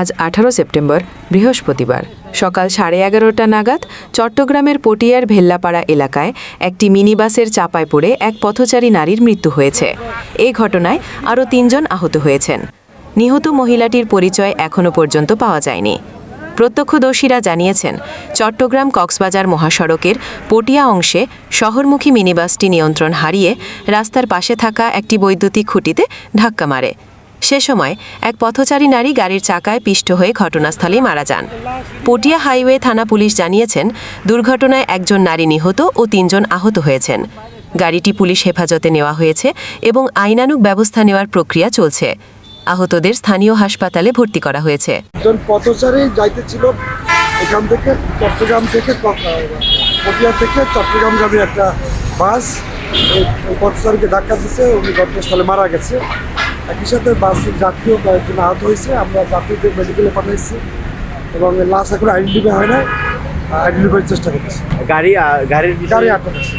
আজ 18 সেপ্টেম্বর বৃহস্পতিবার সকাল 11:30টা নাগাদ চট্টগ্রামের পটিয়ার ভেল্লাপাড়া এলাকায় একটি মিনিবাসের চাপায় পড়ে এক পথচারী নারীর মৃত্যু হয়েছে। এই ঘটনায় আরও 3 জন আহত হয়েছেন। নিহত মহিলাটির পরিচয় এখনও পর্যন্ত পাওয়া যায়নি। প্রত্যক্ষদর্শীরা জানিয়েছেন, চট্টগ্রাম কক্সবাজার মহাসড়কের পটিয়া অংশে শহরমুখী মিনিবাসটি নিয়ন্ত্রণ হারিয়ে রাস্তার পাশে থাকা একটি বৈদ্যুতিক খুঁটিতে ধাক্কা মারে। সে সময় এক পথচারী নারী গাড়ির চাকায় পিষ্ট হয়ে ঘটনাস্থলেই মারা যান। পটিয়া হাইওয়ে থানা পুলিশ জানিয়েছেন, দুর্ঘটনায় একজন নারী নিহত ও 3 জন আহত হয়েছেন। গাড়িটি পুলিশ হেফাজতে নেওয়া হয়েছে এবং আইনানুগ ব্যবস্থা নেওয়ার প্রক্রিয়া চলছে। আহতদের স্থানীয় হাসপাতালে ভর্তি করা হয়েছে। একজন পথচারী যাইতেছিল এখান থেকে চট্টগ্রাম থেকে পটিয়া থেকে চট্টগ্রামগামী একটা বাস ওই পথচারীকে ধাক্কা দিচ্ছে, উনি ঘটনাস্থলে মারা গেছে। একই সাথে বাসের যাত্রীও কয়েকজন আহত হয়েছে। আমরা যাত্রীদের মেডিকেলে পাঠাইছি এবং লাশ এখন আইডেন্টিফাই হয় না, আইডেন্টিফাইয়ের চেষ্টা করতেছি। গাড়ি গাড়ি আটক আছে।